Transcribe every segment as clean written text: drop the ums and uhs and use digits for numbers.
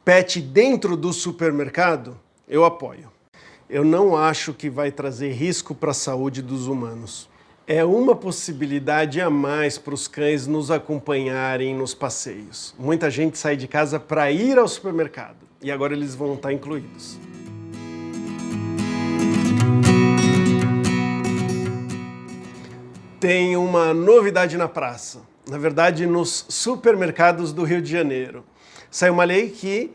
Pet dentro do supermercado, eu apoio. Eu não acho que vai trazer risco para a saúde dos humanos. É uma possibilidade a mais para os cães nos acompanharem nos passeios. Muita gente sai de casa para ir ao supermercado e agora eles vão estar incluídos. Tem uma novidade na praça, na verdade nos supermercados do Rio de Janeiro. Saiu uma lei que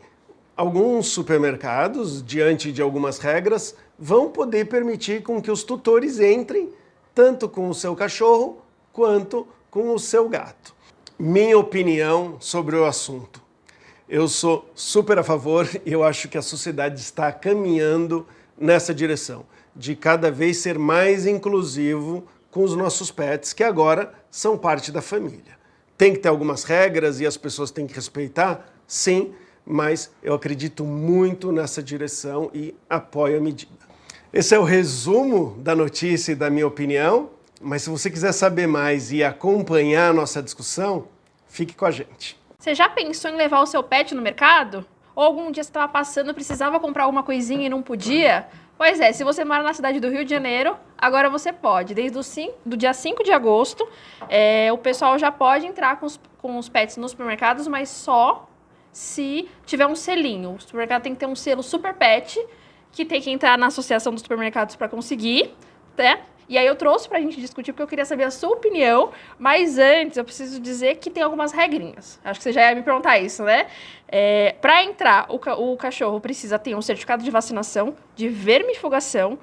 alguns supermercados, diante de algumas regras, vão poder permitir com que os tutores entrem tanto com o seu cachorro quanto com o seu gato. Minha opinião sobre o assunto. Eu sou super a favor e eu acho que a sociedade está caminhando nessa direção, de cada vez ser mais inclusivo com os nossos pets, que agora são parte da família. Tem que ter algumas regras e as pessoas têm que respeitar? Sim, mas eu acredito muito nessa direção e apoio a medida. Esse é o resumo da notícia e da minha opinião, mas se você quiser saber mais e acompanhar a nossa discussão, fique com a gente. Você já pensou em levar o seu pet no mercado? Ou algum dia você estava passando e precisava comprar alguma coisinha e não podia? Pois é, se você mora na cidade do Rio de Janeiro, agora você pode. Desde do dia 5 de agosto, o pessoal já pode entrar com os pets nos supermercados, mas só se tiver um selinho. O supermercado tem que ter um selo Super Pet, que tem que entrar na Associação dos Supermercados para conseguir, né? E aí eu trouxe pra gente discutir, porque eu queria saber a sua opinião, mas antes eu preciso dizer que tem algumas regrinhas. Acho que você já ia me perguntar isso, né? Para entrar, o cachorro precisa ter um certificado de vacinação, de vermifugação,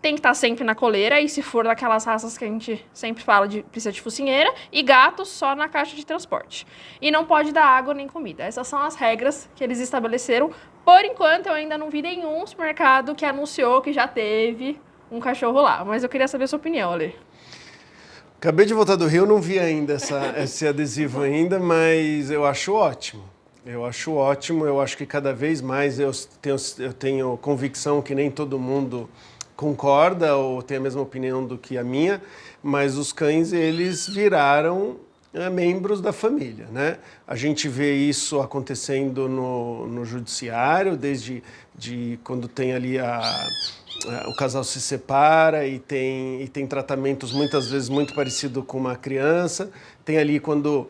tem que estar sempre na coleira, e se for daquelas raças que a gente sempre fala, precisa de focinheira, e gato só na caixa de transporte. E não pode dar água nem comida. Essas são as regras que eles estabeleceram. Por enquanto, eu ainda não vi nenhum supermercado que anunciou que já teve um cachorro lá, mas eu queria saber a sua opinião, Ale. Acabei de voltar do Rio, não vi ainda esse adesivo ainda, mas eu acho ótimo. Eu acho que cada vez mais eu tenho convicção que nem todo mundo concorda ou tem a mesma opinião do que a minha, mas os cães, eles viraram membros da família, né? A gente vê isso acontecendo no judiciário, desde quando tem ali o casal se separa e tem tratamentos muitas vezes muito parecido com uma criança. Tem ali quando,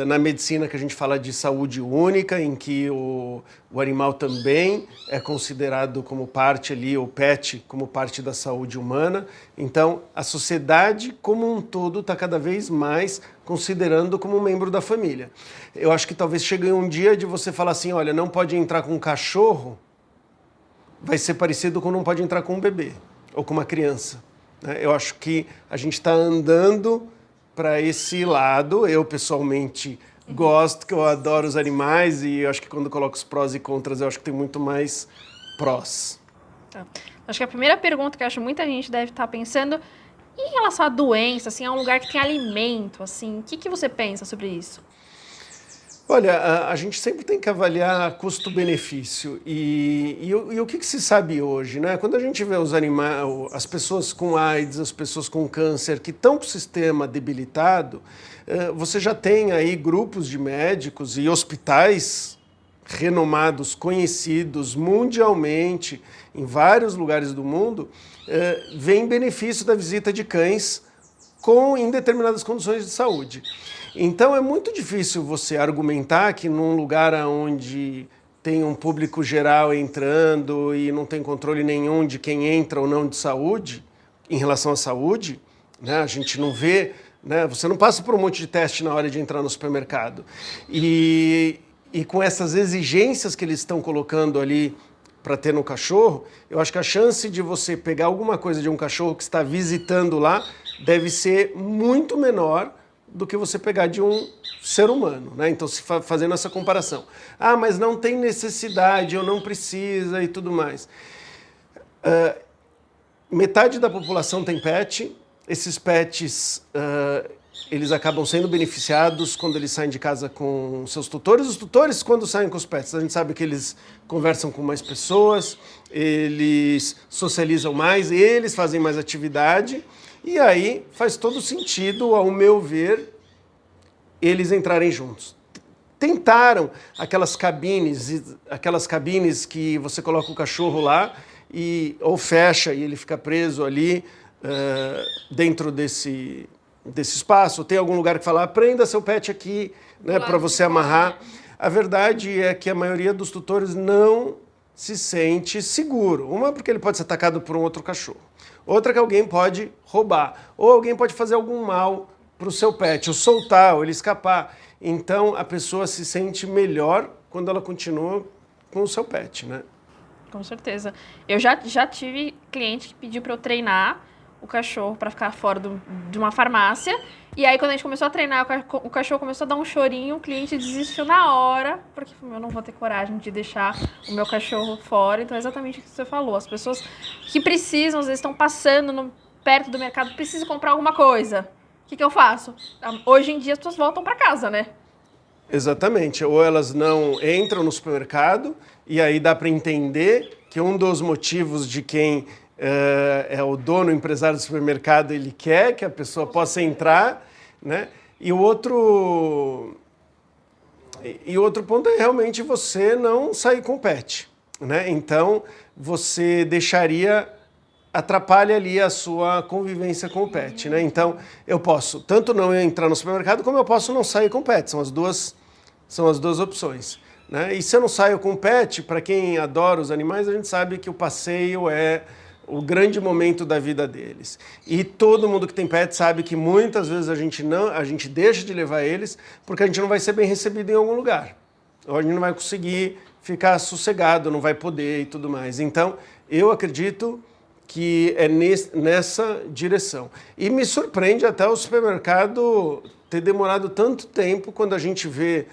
na medicina, que a gente fala de saúde única, em que o animal também é considerado como parte ali, o pet como parte da saúde humana. Então, a sociedade como um todo está cada vez mais considerando como um membro da família. Eu acho que talvez chegue um dia de você falar assim, olha, não pode entrar com um cachorro, vai ser parecido com não pode entrar com um bebê ou com uma criança, né? Eu acho que a gente está andando para esse lado. Eu, pessoalmente, gosto, que eu adoro os animais e eu acho que quando coloco os prós e contras, eu acho que tem muito mais prós. Tá. Acho que a primeira pergunta que eu acho que muita gente deve estar pensando, em relação à doença, assim, é um lugar que tem alimento, assim, o que você pensa sobre isso? Olha, a gente sempre tem que avaliar custo-benefício e o que se sabe hoje, né? Quando a gente vê os animais, as pessoas com AIDS, as pessoas com câncer que estão com o sistema debilitado, você já tem aí grupos de médicos e hospitais renomados, conhecidos mundialmente, em vários lugares do mundo, veem benefício da visita de cães em determinadas condições de saúde. Então é muito difícil você argumentar que num lugar onde tem um público geral entrando e não tem controle nenhum de quem entra ou não de saúde, em relação à saúde, né, a gente não vê, né, você não passa por um monte de teste na hora de entrar no supermercado. E com essas exigências que eles estão colocando ali para ter no cachorro, eu acho que a chance de você pegar alguma coisa de um cachorro que está visitando lá deve ser muito menor do que você pegar de um ser humano, né? Então, fazendo essa comparação. Ah, mas não tem necessidade, ou não precisa e tudo mais. Metade da população tem pet. Esses pets, eles acabam sendo beneficiados quando eles saem de casa com seus tutores. Os tutores, quando saem com os pets, a gente sabe que eles conversam com mais pessoas, eles socializam mais, eles fazem mais atividade. E aí faz todo sentido, ao meu ver, eles entrarem juntos. tentaram aquelas cabines que você coloca o cachorro lá ou fecha e ele fica preso ali dentro desse espaço. Tem algum lugar que fala, prenda seu pet aqui, né, para você amarrar. A verdade é que a maioria dos tutores não se sente seguro. Uma, porque ele pode ser atacado por um outro cachorro. Outra, que alguém pode roubar. Ou alguém pode fazer algum mal para o seu pet, ou soltar, ou ele escapar. Então, a pessoa se sente melhor quando ela continua com o seu pet, né? Com certeza. Eu já tive cliente que pediu para eu treinar o cachorro para ficar fora de uma farmácia. E aí, quando a gente começou a treinar, o cachorro começou a dar um chorinho, o cliente desistiu na hora, porque eu não vou ter coragem de deixar o meu cachorro fora. Então, é exatamente o que você falou. As pessoas que precisam, às vezes estão passando perto do mercado, precisam comprar alguma coisa. O que eu faço? Hoje em dia, as pessoas voltam para casa, né? Exatamente. Ou elas não entram no supermercado, e aí dá para entender que um dos motivos de quem é o dono, o empresário do supermercado, ele quer que a pessoa possa entrar, né? E o outro ponto é realmente você não sair com o pet, né? Então, você atrapalha ali a sua convivência com o pet, né? Então, eu posso tanto não entrar no supermercado, como eu posso não sair com o pet. São as duas opções, né? E se eu não saio com o pet, para quem adora os animais, a gente sabe que o passeio é o grande momento da vida deles. E todo mundo que tem pet sabe que muitas vezes a gente deixa de levar eles porque a gente não vai ser bem recebido em algum lugar. Ou a gente não vai conseguir ficar sossegado, não vai poder e tudo mais. Então, eu acredito que é nessa direção. E me surpreende até o supermercado ter demorado tanto tempo quando a gente vê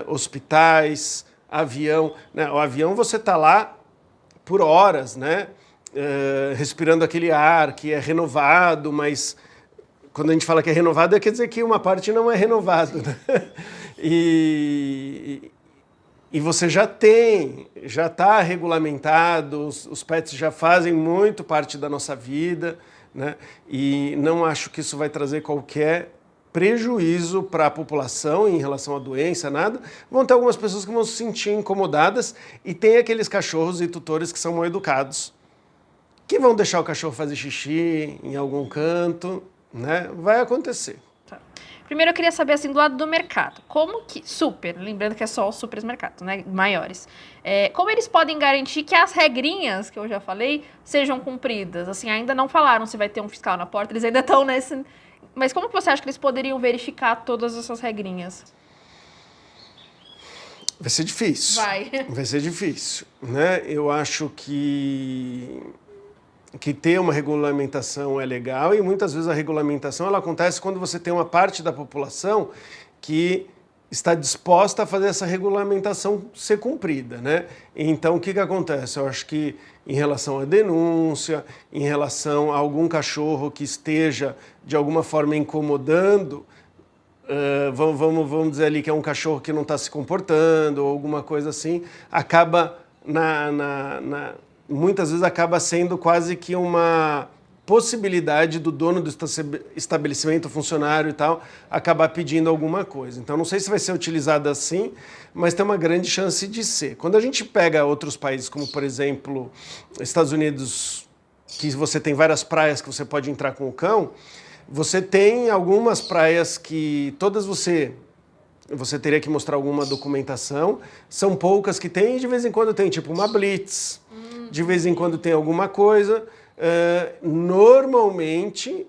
hospitais, avião, né? O avião você está lá por horas, né? Respirando aquele ar que é renovado, mas quando a gente fala que é renovado, quer dizer que uma parte não é renovada, né? E você já está regulamentado, os pets já fazem muito parte da nossa vida, né? E não acho que isso vai trazer qualquer prejuízo para a população em relação à doença, nada. Vão ter algumas pessoas que vão se sentir incomodadas e tem aqueles cachorros e tutores que são mal educados, que vão deixar o cachorro fazer xixi em algum canto, né? Vai acontecer. Tá. Primeiro eu queria saber, assim, do lado do mercado, como que, lembrando que é só os supermercados, né, maiores, como eles podem garantir que as regrinhas, que eu já falei, sejam cumpridas? Assim, ainda não falaram se vai ter um fiscal na porta, eles ainda estão nesse... Mas como que você acha que eles poderiam verificar todas essas regrinhas? Vai ser difícil. Vai ser difícil, né? Eu acho que ter uma regulamentação é legal e muitas vezes a regulamentação ela acontece quando você tem uma parte da população que está disposta a fazer essa regulamentação ser cumprida, né? Então, o que acontece? Eu acho que em relação à denúncia, em relação a algum cachorro que esteja de alguma forma incomodando, vamos dizer ali que é um cachorro que não está se comportando ou alguma coisa assim, acaba muitas vezes acaba sendo quase que uma possibilidade do dono do estabelecimento, funcionário e tal, acabar pedindo alguma coisa. Então, não sei se vai ser utilizado assim, mas tem uma grande chance de ser. Quando a gente pega outros países, como, por exemplo, Estados Unidos, que você tem várias praias que você pode entrar com o cão, você tem algumas praias que todas você teria que mostrar alguma documentação, são poucas que tem, e de vez em quando tem, tipo uma blitz, de vez em quando tem alguma coisa, normalmente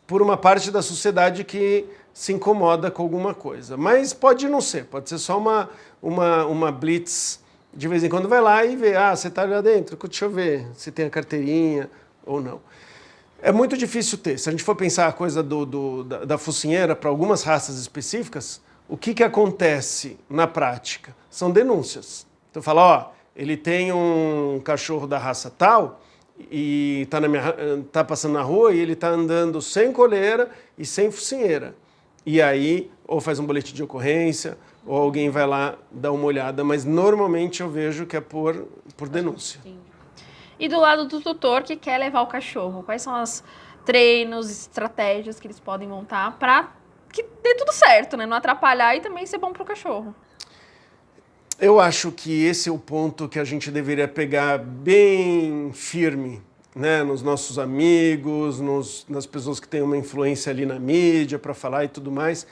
por uma parte da sociedade que se incomoda com alguma coisa. Mas pode não ser, pode ser só uma blitz, de vez em quando vai lá e vê, você está lá dentro, deixa eu ver se tem a carteirinha ou não. É muito difícil ter. Se a gente for pensar a coisa da focinheira para algumas raças específicas, o que acontece na prática? São denúncias. Então fala, ele tem um cachorro da raça tal e tá passando na rua e ele está andando sem coleira e sem focinheira. E aí, ou faz um boletim de ocorrência, ou alguém vai lá dar uma olhada, mas normalmente eu vejo que é por denúncia. E do lado do tutor que quer levar o cachorro, quais são os treinos, estratégias que eles podem montar para que dê tudo certo, né? Não atrapalhar e também ser bom para o cachorro? Eu acho que esse é o ponto que a gente deveria pegar bem firme, né, nos nossos amigos, nas pessoas que têm uma influência ali na mídia para falar e tudo mais,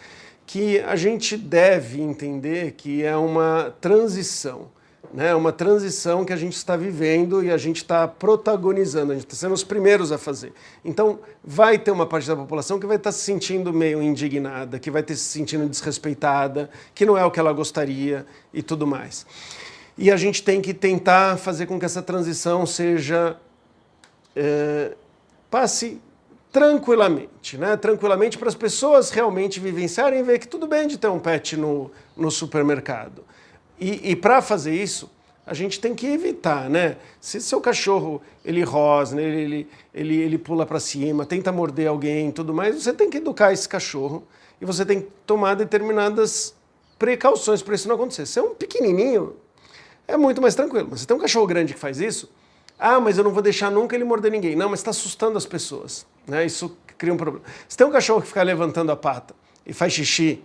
que a gente deve entender que é uma transição, né, uma transição que a gente está vivendo e a gente está protagonizando, a gente está sendo os primeiros a fazer. Então, vai ter uma parte da população que vai estar se sentindo meio indignada, que vai ter se sentindo desrespeitada, que não é o que ela gostaria e tudo mais. E a gente tem que tentar fazer com que essa transição seja passe tranquilamente, né? Tranquilamente para as pessoas realmente vivenciarem e ver que tudo bem de ter um pet no supermercado. E para fazer isso, a gente tem que evitar, né? Se seu cachorro, ele rosna, ele pula para cima, tenta morder alguém e tudo mais, você tem que educar esse cachorro e você tem que tomar determinadas precauções para isso não acontecer. Se é um pequenininho, é muito mais tranquilo. Mas se tem um cachorro grande que faz isso, mas eu não vou deixar nunca ele morder ninguém. Não, mas está assustando as pessoas, né? Isso cria um problema. Se tem um cachorro que fica levantando a pata e faz xixi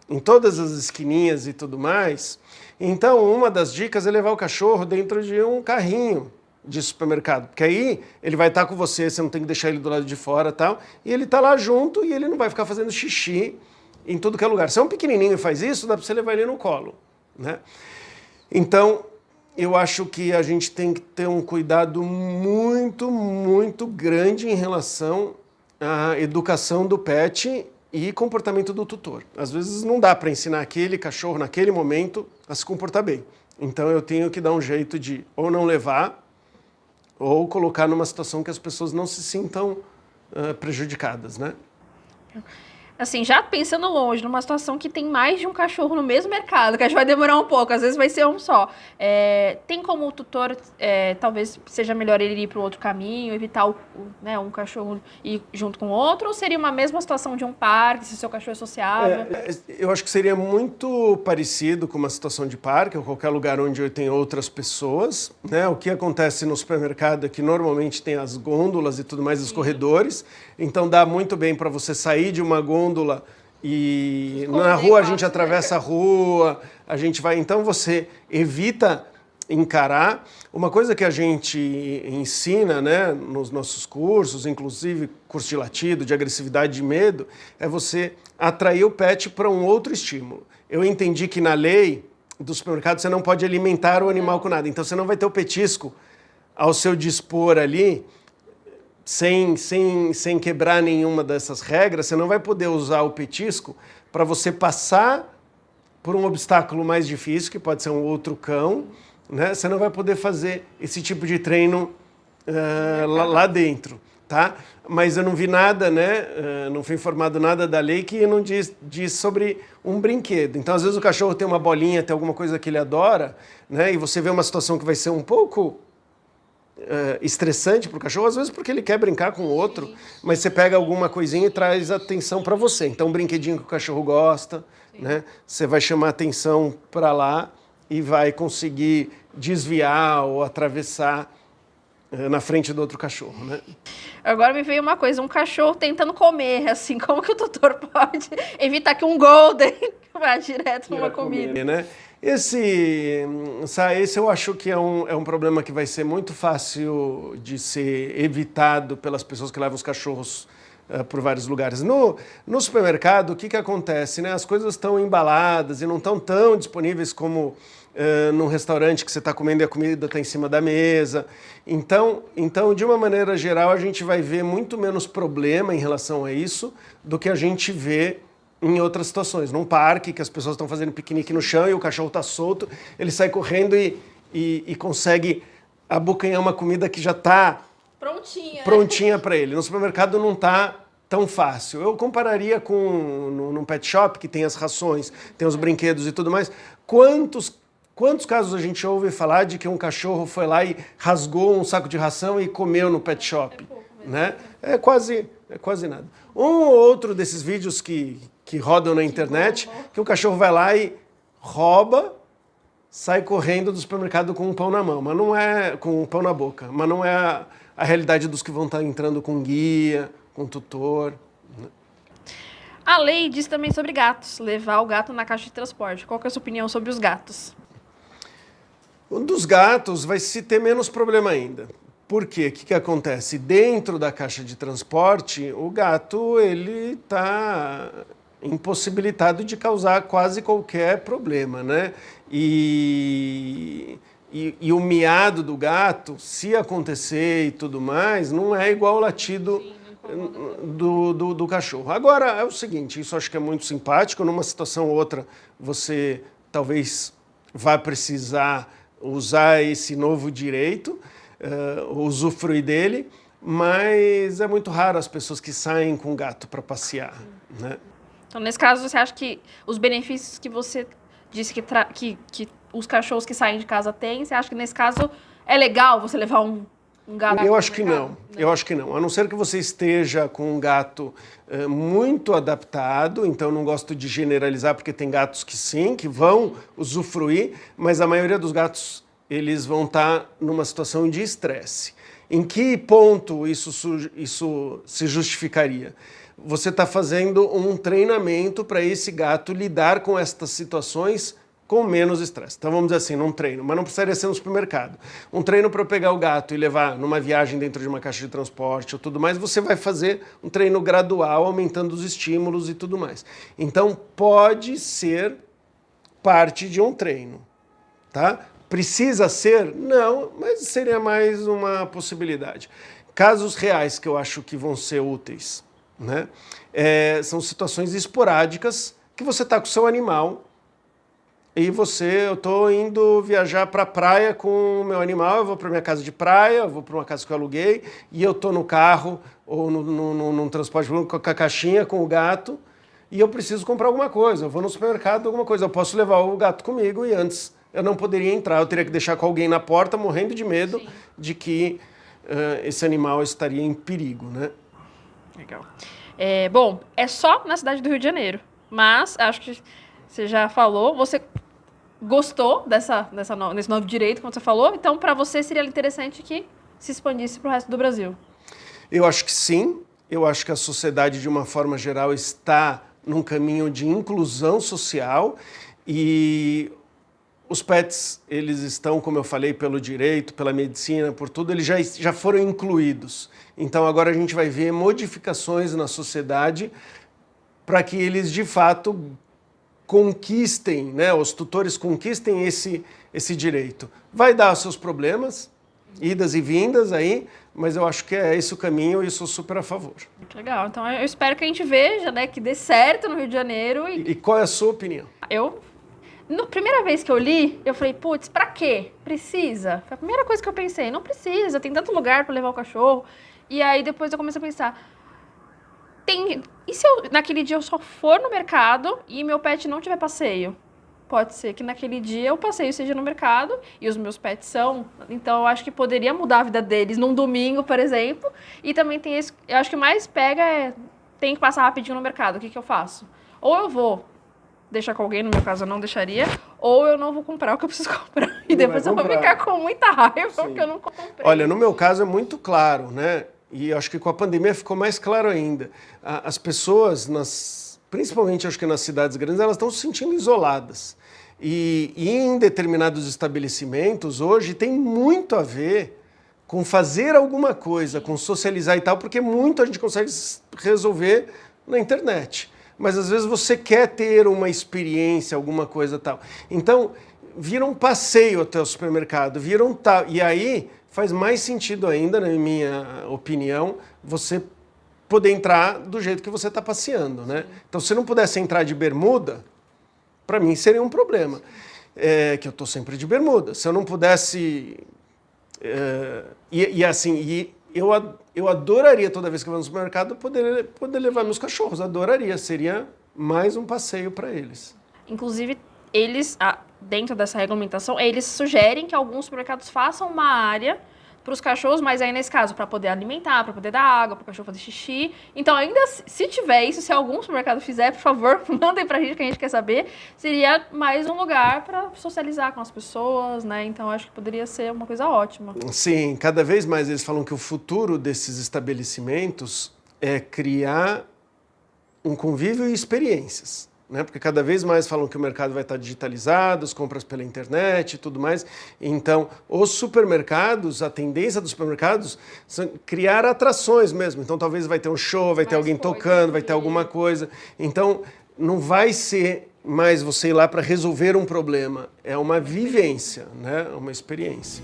em todas as esquininhas e tudo mais, então uma das dicas é levar o cachorro dentro de um carrinho de supermercado, porque aí ele vai estar com você não tem que deixar ele do lado de fora e tal, e ele está lá junto e ele não vai ficar fazendo xixi em tudo que é lugar. Se é um pequenininho e faz isso, dá para você levar ele no colo, né? Então, eu acho que a gente tem que ter um cuidado muito, muito grande em relação à educação do pet e comportamento do tutor. Às vezes não dá para ensinar aquele cachorro naquele momento a se comportar bem. Então eu tenho que dar um jeito de ou não levar ou colocar numa situação que as pessoas não se sintam prejudicadas, né? Assim, já pensando longe, numa situação que tem mais de um cachorro no mesmo mercado, que acho que vai demorar um pouco, às vezes vai ser um só. Tem como o tutor, talvez seja melhor ele ir para o outro caminho, evitar um cachorro ir junto com o outro, ou seria uma mesma situação de um parque, se o seu cachorro é sociável? Eu acho que seria muito parecido com uma situação de parque, ou qualquer lugar onde eu tenho outras pessoas, né? O que acontece no supermercado é que normalmente tem as gôndolas e tudo mais, os corredores, então dá muito bem para você sair de uma gôndola e na rua a gente atravessa a rua, a gente vai... Então você evita encarar. Uma coisa que a gente ensina, né, nos nossos cursos, inclusive curso de latido, de agressividade, de medo, é você atrair o pet para um outro estímulo. Eu entendi que na lei do supermercado você não pode alimentar o animal com nada, então você não vai ter o petisco ao seu dispor ali, sem quebrar nenhuma dessas regras, você não vai poder usar o petisco para você passar por um obstáculo mais difícil, que pode ser um outro cão, né? Você não vai poder fazer esse tipo de treino lá dentro, tá? Mas eu não vi nada, né? Não fui informado nada da lei que não diz sobre um brinquedo. Então, às vezes o cachorro tem uma bolinha, tem alguma coisa que ele adora, né? E você vê uma situação que vai ser um pouco estressante para o cachorro, às vezes porque ele quer brincar com o outro, mas você pega alguma coisinha e traz atenção para você. Então, um brinquedinho que o cachorro gosta, né? Você vai chamar atenção para lá e vai conseguir desviar ou atravessar na frente do outro cachorro, né? Agora me veio uma coisa, um cachorro tentando comer, assim, como que o tutor pode evitar que um golden vá direto numa comida? Né? Esse eu acho que é um problema que vai ser muito fácil de ser evitado pelas pessoas que levam os cachorros por vários lugares. No supermercado, o que acontece? Né? As coisas estão embaladas e não estão tão disponíveis como num restaurante que você está comendo e a comida está em cima da mesa. Então, de uma maneira geral, a gente vai ver muito menos problema em relação a isso do que a gente vê em outras situações. Num parque, que as pessoas estão fazendo piquenique no chão e o cachorro está solto, ele sai correndo e consegue abocanhar uma comida que já está prontinha para ele. No supermercado não está tão fácil. Eu compararia com num pet shop, que tem as rações, tem os brinquedos e tudo mais. Quantos casos a gente ouve falar de que um cachorro foi lá e rasgou um saco de ração e comeu no pet shop? Né? É quase nada. Um ou outro desses vídeos que rodam na internet, que o cachorro vai lá e rouba, sai correndo do supermercado com um pão na mão, mas não é com um pão na boca, mas não é a realidade dos que vão estar entrando com guia, com tutor. Né? A lei diz também sobre gatos, levar o gato na caixa de transporte. Qual que é a sua opinião sobre os gatos? Um dos gatos vai se ter menos problema ainda. Por quê? O que acontece? Dentro da caixa de transporte, o gato ele está impossibilitado de causar quase qualquer problema, né? E o miado do gato, se acontecer e tudo mais, não é igual ao latido do cachorro. Agora, é o seguinte, isso acho que é muito simpático, numa situação ou outra você talvez vá precisar usar esse novo direito, usufruir dele, mas é muito raro as pessoas que saem com o gato para passear, né? Então, nesse caso, você acha que os benefícios que você disse que os cachorros que saem de casa têm, você acha que nesse caso é legal você levar um gato? Eu acho que não. Eu acho que não. A não ser que você esteja com um gato muito adaptado, então não gosto de generalizar, porque tem gatos que sim, que vão usufruir, mas a maioria dos gatos eles vão estar numa situação de estresse. Em que ponto isso se justificaria? Você está fazendo um treinamento para esse gato lidar com estas situações com menos estresse. Então vamos dizer assim, num treino, mas não precisaria ser no supermercado. Um treino para eu pegar o gato e levar numa viagem dentro de uma caixa de transporte ou tudo mais, você vai fazer um treino gradual, aumentando os estímulos e tudo mais. Então pode ser parte de um treino, tá? Precisa ser? Não, mas seria mais uma possibilidade. Casos reais que eu acho que vão ser úteis, né? São situações esporádicas que você está com o seu animal e eu estou indo viajar para a praia com o meu animal, eu vou para minha casa de praia, eu vou para uma casa que eu aluguei e eu estou no carro ou num transporte público com a caixinha, com o gato e eu preciso comprar alguma coisa, eu vou no supermercado, alguma coisa, eu posso levar o gato comigo e antes eu não poderia entrar, eu teria que deixar com alguém na porta morrendo de medo de que esse animal estaria em perigo, né? Legal. Bom, é só na cidade do Rio de Janeiro, mas acho que você já falou, você gostou nesse novo direito, como você falou, então para você seria interessante que se expandisse para o resto do Brasil. Eu acho que sim, eu acho que a sociedade de uma forma geral está num caminho de inclusão social e os pets, eles estão, como eu falei, pelo direito, pela medicina, por tudo, eles já foram incluídos. Então agora a gente vai ver modificações na sociedade para que eles de fato conquistem, né, os tutores conquistem esse direito. Vai dar os seus problemas, idas e vindas aí, mas eu acho que é esse o caminho e eu sou super a favor. Muito legal. Então eu espero que a gente veja, né, que dê certo no Rio de Janeiro. E qual é a sua opinião? Na primeira vez que eu li, eu falei, putz, pra quê? Precisa? Foi a primeira coisa que eu pensei, não precisa, tem tanto lugar pra levar o cachorro. E aí depois eu comecei a pensar, e se naquele dia eu só for no mercado e meu pet não tiver passeio? Pode ser que naquele dia o passeio seja no mercado e os meus pets são. Então eu acho que poderia mudar a vida deles num domingo, por exemplo. E também tem esse, eu acho que mais pega tem que passar rapidinho no mercado, o que eu faço? Ou eu vou deixar com alguém, no meu caso eu não deixaria, ou eu não vou comprar o que eu preciso comprar. E depois eu vou ficar com muita raiva porque eu não comprei. Olha, no meu caso é muito claro, né? E acho que com a pandemia ficou mais claro ainda. As pessoas, principalmente acho que nas cidades grandes, elas estão se sentindo isoladas. E em determinados estabelecimentos, hoje, tem muito a ver com fazer alguma coisa, com socializar e tal, porque muito a gente consegue resolver na internet. Mas às vezes você quer ter uma experiência, alguma coisa tal. Então, vira um passeio até o supermercado, e aí faz mais sentido ainda, na minha opinião, você poder entrar do jeito que você está passeando, né? Então, se não pudesse entrar de bermuda, para mim seria um problema. Que eu estou sempre de bermuda. Se eu não pudesse... Eu adoraria, toda vez que eu vou no supermercado, poder levar meus cachorros. Adoraria. Seria mais um passeio para eles. Inclusive, eles, dentro dessa regulamentação, eles sugerem que alguns supermercados façam uma área para os cachorros, mas aí nesse caso, para poder alimentar, para poder dar água, para o cachorro fazer xixi. Então, ainda se tiver isso, se algum supermercado fizer, por favor, mandem para a gente que a gente quer saber. Seria mais um lugar para socializar com as pessoas, né? Então, acho que poderia ser uma coisa ótima. Sim, cada vez mais eles falam que o futuro desses estabelecimentos é criar um convívio e experiências, né? Porque cada vez mais falam que o mercado vai estar digitalizado, as compras pela internet e tudo mais. Então, os supermercados, a tendência dos supermercados são criar atrações mesmo. Então, talvez vai ter um show, vai ter alguém tocando, vai ter alguma coisa. Então, não vai ser mais você ir lá para resolver um problema. É uma vivência, né? Uma experiência.